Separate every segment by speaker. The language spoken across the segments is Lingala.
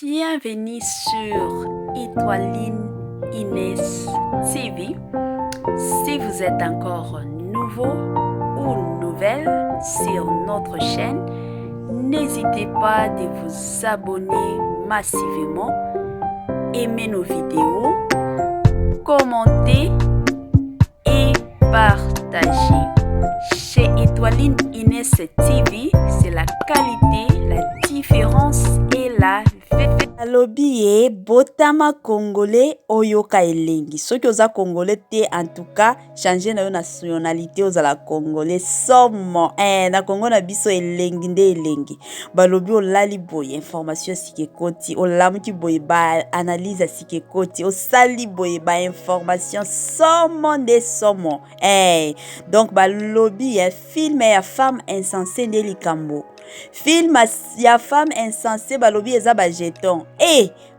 Speaker 1: Bienvenue sur Étoiline Inès TV. Si vous êtes encore nouveau ou nouvelle sur notre chaîne, n'hésitez pas de vous abonner massivement, aimer nos vidéos, commenter et partager. Chez Étoiline Inès TV, c'est la qualité, la différence et la alobi botama congolais oyoka elengi soki oza congolais te en tout cas changer na yo nationalité ozala congolais somo na Congo na biso elengi nde elengi balobi olali boye information sika ekoti olamuki boye ba analyse sika ekoti osali boye ba information somo nde somo donc balobi film ya femme insensée nde likambo. Film ya femme insensée balobi eza ba jeton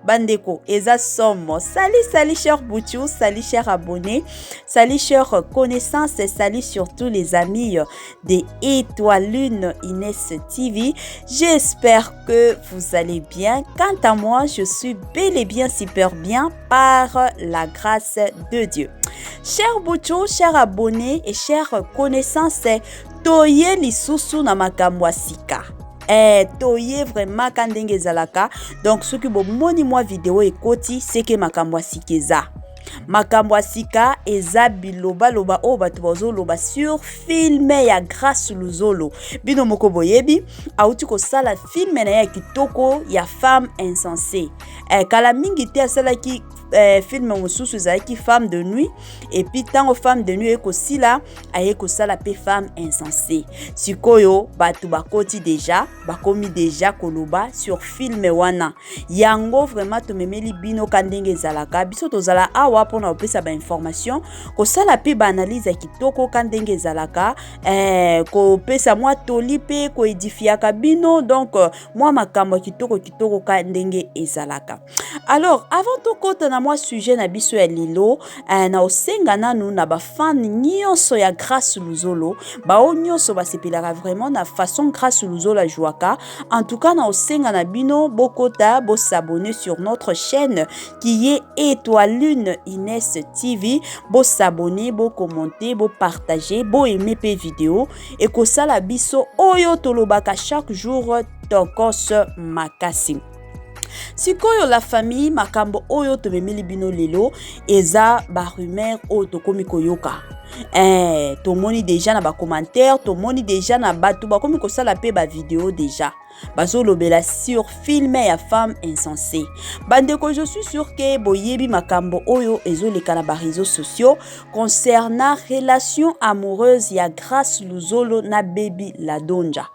Speaker 1: bandeko eza somo. Salut cher Bouchou, salut cher abonné, salut cher connaissance, salut surtout les amis de Étoiline Inès TV. J'espère que vous allez bien. Quant à moi, je suis bel et bien super bien par la grâce de Dieu. Cher Bouchou, cher abonné et cher connaissance, toye lisusu na makambo ya sika. Toye vraiment kandenge ezalaka. Donc soki bomoni mwa vidéo ekoti seke makambo ya sika eza. Makambo ya sika eza biloba loba o bato bazoloba sur film ya Grâce Luzolo. Bino moko boyebi auti kosala film na ya kitoko ya femme insensée. Kala mingi te asalaki film mosusu ezalaki femme de nuit et puis tango femme de nuit ekosila aye kosala pe femme insensée. Sikoyo bato bakoti déjà bakomi déjà koloba sur film wana. Yango vraiment tomemeli bino kandenge ezalaka biso tozala awa pona opesa ba information kosala pe ba analyse kitoko kandenge ezalaka kopesa mwa toli pe ko edifiaka bino donc mwa makambo kitoko kandenge ezalaka. Alors avant to kota na mwa sujet na biso ya lilo na osenga nanu na ba fan nyonso ya Grâce Luzolo ba o nyonso basepelaka vraiment na façon Grâce Luzolo jouaka. En tout cas na osenga na bino bokota bo s'abonner sur notre chaîne qui est Étoiline Inès TV, bo s'abonner, bo commenter, bo partager, bo aimer pe vidéo et ko sala biso oyo tolobaka chaque jour tokos makasi. Sikoyo la famille makambo oyo tomemeli bino lelo eza ba rumeur oyo tokomi koyoka. Tomoni déjà na ba commentaire, tomoni déjà na batu bakomi kosala pe ba vidéo déjà. Bazolobela sur film ya femme insensée. Bandeko, je suis sûr que boyebi makambo oyo ezoleka na ba réseaux sociaux concernant relation amoureuse ya Grâce Luzolo na Baby Ladonja.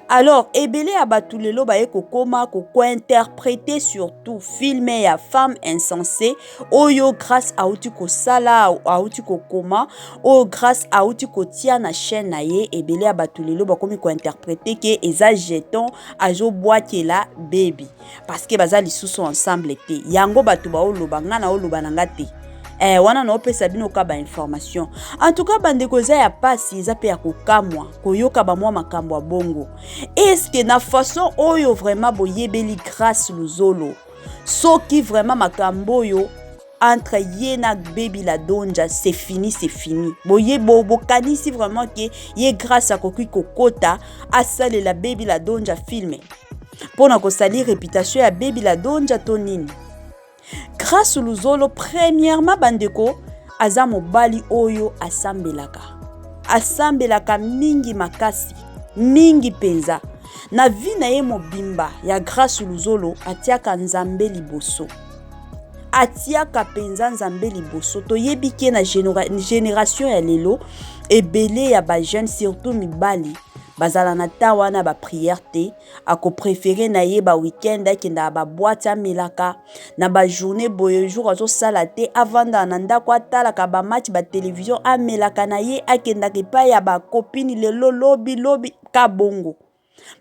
Speaker 1: Alors, ebele ya batu lelo baye kokoma ko interpréter surtout film ya femme insensée oyo Grâce auti ko sala auti ko koma o Grâce auti ko tia na chaîne na ye ebele ya batu lelo bakomi ko interpréter que eza jeton ajo boakela baby parce que baza lisusu ensemble te yango batu ba oloba ngana oloba nanga te wana na opesa bino ka ba information. En tout cas bandeko za ya pasi za pe ya kokamwa koyoka ba mwa makambo ya bongo. Est-ce que na façon oyo vraiment boyebeli Grâce Luzolo soki vraiment makambo yo entre ye na Baby Ladonja c'est fini. Boye bokanisi vraiment que ye Grâce a koki kokota asale la Baby Ladonja filme pona ko sali réputation ya Baby Ladonja tonini. Grâce Luzolo premièrement bandeko aza mobali oyo asambelaka mingi makasi mingi penza na vi na ye mobimba ya Grâce Luzolo atiaka nzambe liboso. Atiaka penza nzambe liboso toyebi ke na génération ya lelo ebele ya ba jeune surtout mibali bazala na ta wana ba prière te ako préférer na ye ba weekend akenda ba boîte amelaka na ba journée boye jour azo sala te avanda na ndako atalaka ba match ba télévision amelaka na ye akenda ke pa ya ba copine lelo lobi ka bongo.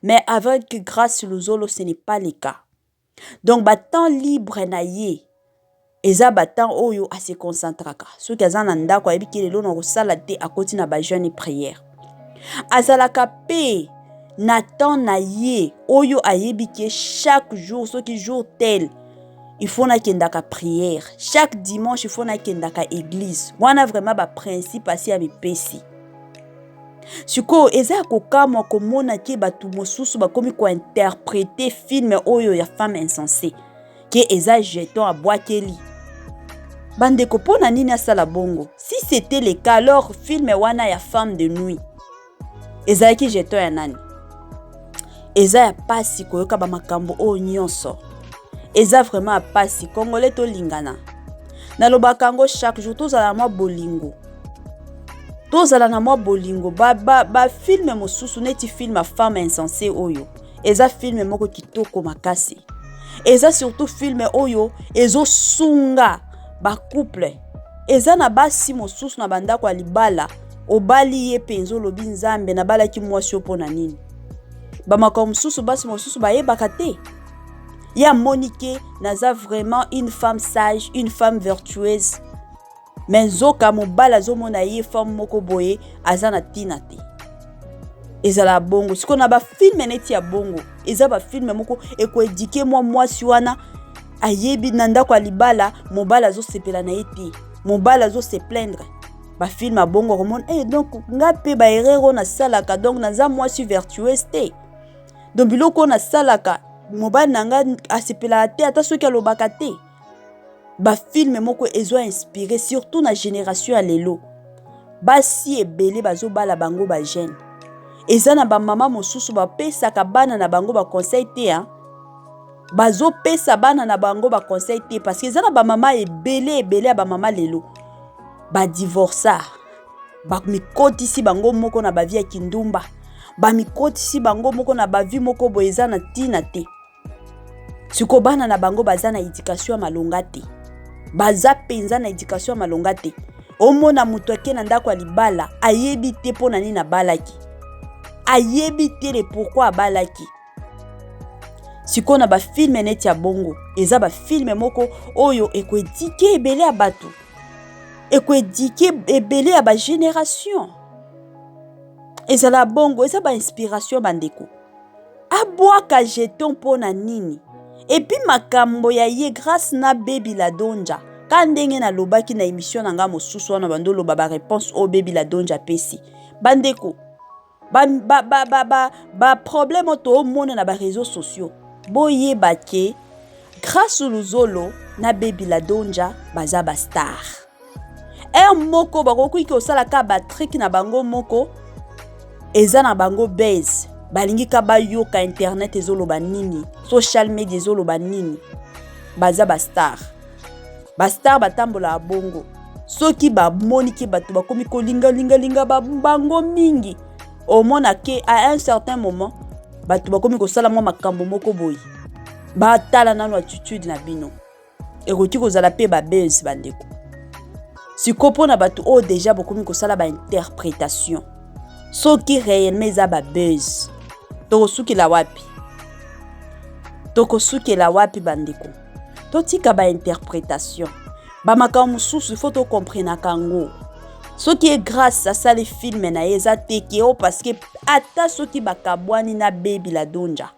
Speaker 1: Mais avec Grâce Luzolo ce n'est pas le cas. Donc ba temps libre na ye eza batan oyo a se concentraka soki aza na ndako ayebi ke lelo na kosala te akoti na ba jeune prière azalaka pe
Speaker 2: Nathan na ye oyo ayebi ke chaque jour soki jour tel il faut na kendaka prière, chaque dimanche il faut na kendaka église. Wana vraiment ba principe asi ya bipesi. Siko eza kokamwa komona ke batu mosusu bakomi ko interpréter film oyo ya femme insensée ke eza jeton abwakeli. Bandeko pona nini asala bongo? Si c'était le cas alors film wana ya femme de nuit ezalaki jeton ya nani? Eza ya pasi koyoka ba makambo oyo nyonso. Eza vraiment pasi congolais to lingana. Nalobaka ngo chaque jour tozala mwa bolingo. Tozala na mwa bolingo ba film mosusu neti film a femme insensée oyo. Eza film moko kitoko makasi. Eza surtout film oyo ezo sunga ba couple. Eza na basi mosusu na bandako ya libala obali ye penzo lobi nzambe na bala ki mwasi opona nini. Ba makambo mosusu basi mosusu ba yebaka te. Ya Monique naza vraiment une femme sage, une femme vertueuse. Mais zoka mobala zomona ye femme moko boye azana tina te. Ezala bongo siko na ba film neti ya bongo. Eza ba film moko eko éduquer mwasi wana ayebi nanda kwa libala mobala zo sepela na ete. Mobala zo se plaindre. Ba film a bongo remon donc ngape ba erreur na salaka donc naza mwasi vertueuse te. Donc biloko na salaka mobali nanga asepela te ata soki alobaka te. Ba film moko ezo inspiré surtout na génération ya lelo. Basi ebele bazo bala bango ba jeune. Eza na ba mama mosusu ba pesa ka bana na bango ba conseil te hein. Bazo pesa bana na bango ba conseil te parce que eza na ba mama ebele ba mama lelo. Ba divorça. Ba mikotisi bango moko na ba vie ya kindumba. Ba mikotisi bango moko na ba vie moko boeza na tina te. Siko bana na bango baza na éducation malonga te. Baza penza na éducation malonga te. Omona mutu ake na ndako ya libala ayebi te pona nini na balaki. Ayebi te le pourquoi balaki. Siko na ba film neti ya bongo, eza ba film moko oyo eko éduquer ebele ya bato. Eko éduquer ebele ya ba génération. Eza la bongo, eza ba inspiration bandeko. Abwaka jeton pona nini. Et puis makambo ya ye grâce na Baby Ladonja. Quand ndenge na lobaki na émission nanga mosusu wana bando loba ba réponse au Baby Ladonja pesi. Bandeko. Ba problème to mona na ba réseaux sociaux. Boye bake grâce au luzolo na Baby Ladonja baza ba star. Moko bakoki ko sala ka ba trick na bango moko eza na bango base. Balingi ka ba yoka internet ezoloba nini, social media ezoloba nini. Baza ba star. Ba star batambola bongo. Soki ba moniki bato bakomi ko linga ba bango mingi. Au mona ke à un certain moment bato bakomi ko sala mwa makambo moko boyi. Ba tala na attitude na bino. Ekoti ko zala pe ba buzz bandeko. Sikopo na bato o déjà bakomi ko sala ba interprétation. Soki réellement eza ba buzz. Tokosuki la wapi bandeko. Totika ba interprétation. Ba makambo mususu il faut to comprendre kango. Soki est grâce à ça les films na eza tekeo parce que ata soki bakabwani na Baby Ladonja.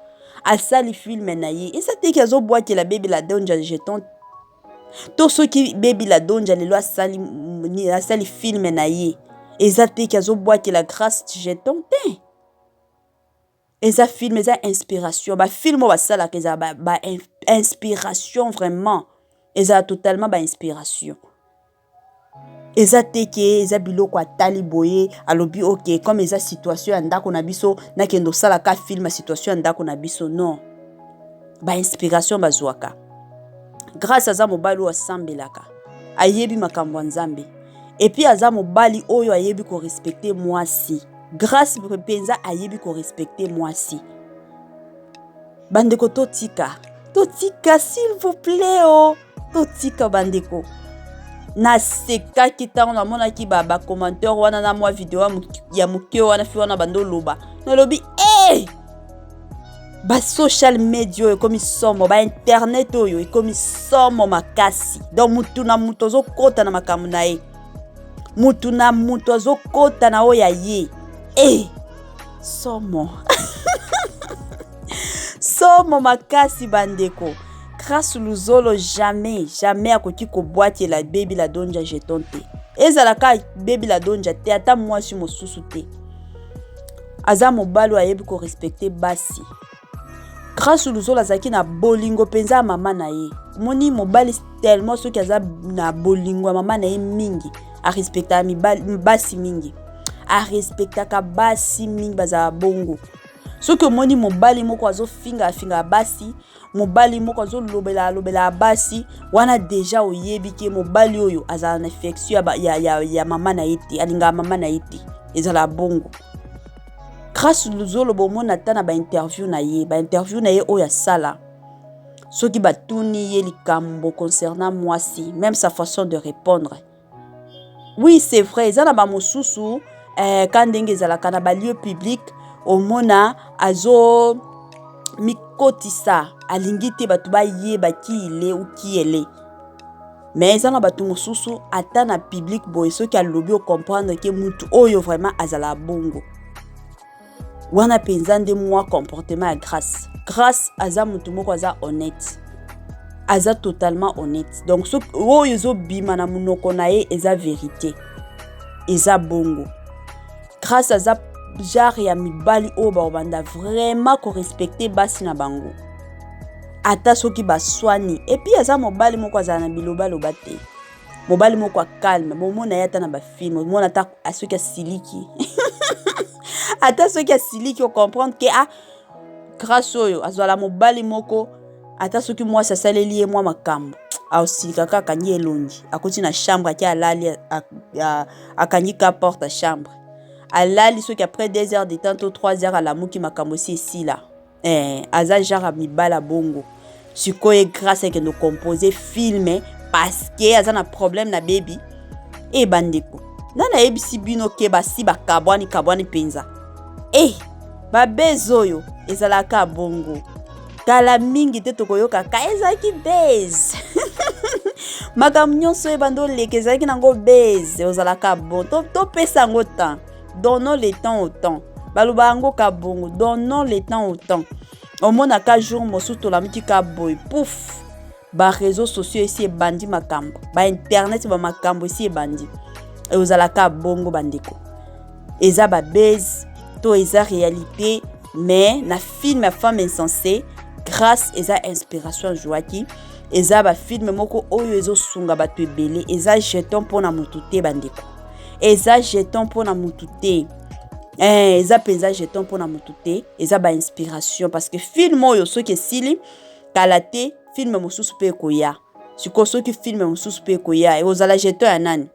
Speaker 2: A ça les films na ye. Eza teki azo boaki la Baby Ladonja jeton. To soki Baby Ladonja lelo a sali film na ye. Eza teki azo boaki la grâce jeton te. Eza film, eza inspiration. Ba film ba sala ke eza ba inspiration vraiment. Eza totalement ba inspiration. Eza teke, eza biloko atali boye, alobi ok, comme eza situation ya ndako na biso, na kendo sala ka film situation ya ndako na biso, non. Ba inspiration bazwaka. Grâce à za mobali o asambelaka. Ayebi makambo nzambe. Et puis aza mobali oyo ayebi ko respecter mwasi. Grâce penza ayebi ko respecter mwasi. Bandeko totika s'il vous plaît oh. Totika bandeko. Na seka kita on amona ki ba commentaire wana na mwa vidéo ya muke wana fi wana bando loba. Na lobi ba social media yo komi somo ba internet oyo komi somo makasi. Donc mutu na mutu zo kota na makambo na ye. Mutu na mutu zo kota na oya ye. Somo. somo makasi bandeko. Grâce Luzolo jamais akoki kobwatela Baby Ladonja jeton te. Ezalaka Baby Ladonja te ata mwasi mosusu te. Aza mobali ayebi ko respecter basi. Grâce Luzolo azaki na bolingo penza mama na ye. Moni mobali tellement soki aza na bolingo mama na ye mingi. A respecta basi mingi. A respectaka basi mingi baza bongo. Soki omoni mobali moko azo finga basi, mobali moko azo lobela basi, wana deja oyebi ke mobali oyo azala na affection ya mama na yete, alinga mama na yete, ezala bongo. Grâce Luzolo bomona ta na ba interview na ye oyo sala. Soki batuni ye likambo concernant mwasi, même sa façon de répondre. Oui, c'est vrai, ezana ba mosusu quand ndenge ezalaka na ba lieu public, omona azo mikotisa alingi te batu bayeba ki ile ou ki ele. Mais ezana batu mosusu ata na public boye soki alobi o comprendre ke mutu oyo vraiment azala bongo. Wana penza nde mwa comportement ya Grâce aza mutu moko aza honnête. Aza totalement honnête. Donc so oyo zo bima na munoko na ye eza vérité. Eza bongo. Grâce aza genre ya mibali o ba obanda vraiment ko respecter basi na bango. Ata soki baswani. Et puis aza mobali moko aza na biloba loba te. Mobali moko calme. Momona yata na ba film. Momona ta asoki asiliki. Ata soki asiliki o comprendre que Grâce oyo azwala mobali moko ata soki moi sa saleli ye moi makambo. Aosilika kaka nyi elongi. Akoti na chambre aki alali akanyi ka porte à chambre. Alali soki après 2 heures de temps ou 3 heures à la muki makambo si ici là. Aza genre mibala bongo. Sikoye Grâce que nous composer film parce que aza na problème na baby. Bandeko. Nana ebisi bino ke basi bakabwani penza. Ba bezoyo ezalaka bongo. Kala mingi te tokoyoka ka ezaki base. Makambo nyonso ebando leke ezalaki nango base ozalaka bon. To pesa ngo temps. Donnons le temps au temps. Baluba ngo ka bongo. Donnons le temps au temps. Omona ka jour mosu to la miki ka boy. Pouf. Ba réseaux sociaux ici ebandi makambo. Ba internet ba makambo ici ebandi. Et ozalaka bongo bandeko. Eza ba base to eza réalité mais na film ya femme insensée Grâce eza inspiration joaki eza ba film moko oyo ezo sunga bato ebele eza jeton pona mutu te bandeko. Eza jeton pona mutu te. Eza penza jeton pona mutu te, eza ba inspiration parce que film oyo soki esili kala te film mosusu pe koya. Siko soki film mosusu pe koya e ozala jeton ya nani?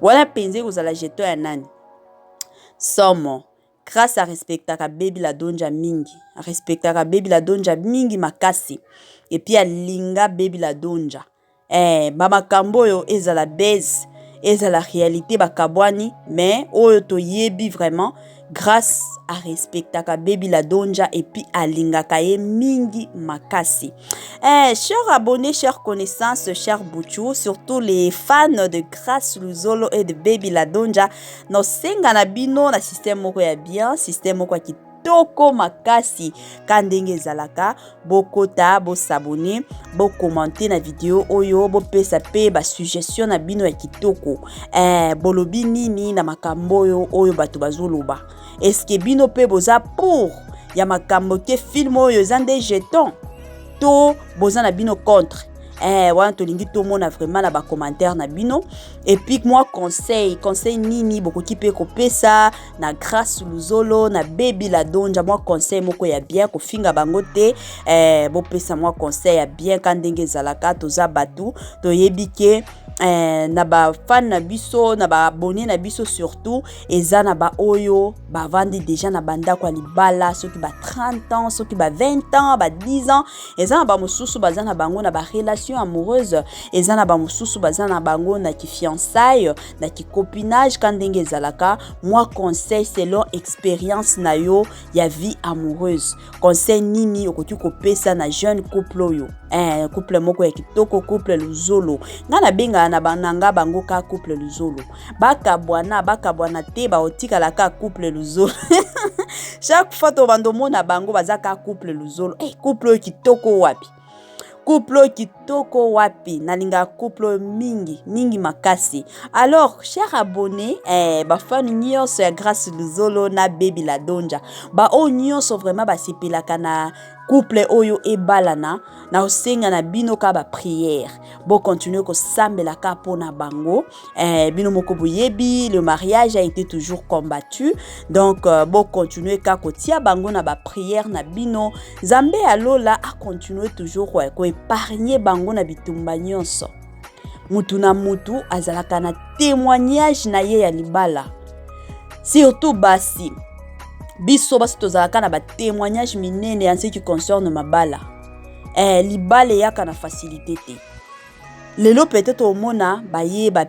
Speaker 2: Wala penze ozala jeton ya nani? Somo Grâce à respectaka Baby Ladonja mingi. Respectaka Baby Ladonja mingi makasi. Et puis a linga Baby Ladonja. Bama kamboyo ezala base. Ezala réalité bakabwani. Mais oyo to yebi vraiment. Grâce à respectaka Baby Ladonja. Et puis a linga kaye mingi makasi. Chers abonnés, chers connaissances, chers Bouchou, surtout les fans de Grâce Luzolo et de Baby Ladonja, no senga na bino na système moko ya bien, système moko ki toko makasi kandenge zalaka, bokota, bo s'abonner, bo commenter na vidéo oyo, bo pesa pe ba suggestion na bino ya kitoko. Bolobi nini na makambo oyo bato bazoloba. Est-ce que bino pe boza pour ya makambo ke film oyo zande jeton? To boza na bino contre wana tolingi to mona vraiment na ba commentaire na bino et puis moi conseil nini bokoki pe ko pesa na Grâce Luzolo na Baby Ladonja moi conseil moko ya bien ko finga bango te bo pesa moi conseil ya bien kandenge zalaka toza batu to yebike na ba fan na biso na ba abonné na biso surtout eza na ba oyo ba vandi déjà na banda kwa libala soki ba 30 ans soki ba 20 ans ba 10 ans eza na ba mosusu baza na bango na ba relation relation amoureuse eza na bamosusu baza na bango na ki fiançailles na ki copinage quand ndenge ezalaka. Moi conseil selon expérience na yo ya vie amoureuse. Conseil nini okoki kopesa na jeune couple oyo? Couple moko ya kitoko, couple luzolo. Nga na benga na bananga bango ka couple luzolo. Bakabwana te baotikala ka couple luzolo. Chaque fois to bandomona bango bazaka couple luzolo. Couple kitoko wapi? Couple kitoko wapi? Nalinga couple mingi makasi. Alors, chers abonnés, fan nyonso ya Grâce Luzolo na Baby La Donja. O nyonso vraiment sepelaka na couple oyo ebalana na osenga na bino ka prière. Continuer ko sambela ka pona bango. Bino moko boyebi, le mariage a été toujours combattu. Donc continuer ka kotia bango na prière na bino. Nzambe alola a continuer toujours ko épargner bango na bitumba nyonso. Mutu na mutu azalaka na témoignage na ye ya libala. Surtout basi biso basi tozalaka na ba témoignage minene en ce qui concerne mabala. Libala yaka na facilité te. Lelo peut-être au mona baye ba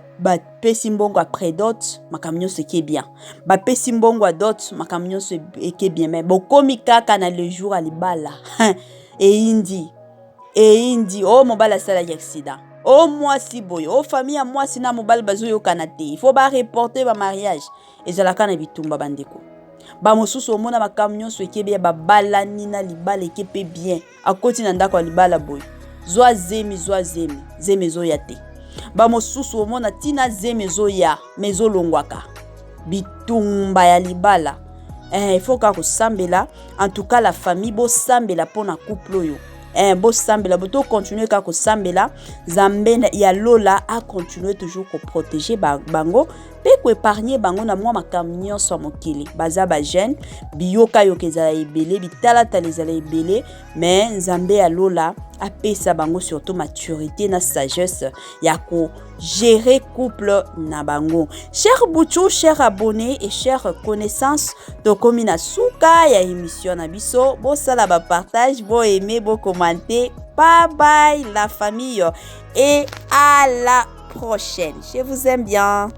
Speaker 2: pesi mbongo après d'autres makamnyo ce qui est bien. Ba pesi mbongo à d'autres makamnyo ce qui est bien, mais bokomi kaka na le jour à libala. Et indi oh mobala sala accident. Oh moi si boy, oh famille à moi sina mobile bazo yo kanate. Il faut ba reporter ba mariage. Et zalaka na bitumba bandeko. Ba mosusu omona makamnyo so ekebe ba balani na libala ekepe bien. Akoti na ndako libala boy. Zwa zemi zo ya te. Ba mosusu omona tina zemi zo ya mezo longwaka. Bitumba ya libala. Il faut ka ko sambela. En tout cas la famille bo sambela pona couple oyo. Bo sambela boto continuer ka ko sambela. Zambena ya lola a continuer toujours ko protéger bango. Pe ko épargner bango na mwa makamnyo so mokili. Baza ba jeune biyoka yo kezala ebele bitala talizala ebele mais nzambe ya lola apesa bango surtout maturité na sagesse ya ko gérer couple na bango. Chers Bouchou, chers abonnés et chers connaissances to komina suka ya émission na biso bo sala ba partage, bo aimer, bo commenter. Bye bye la famille et à la prochaine. Je vous aime bien.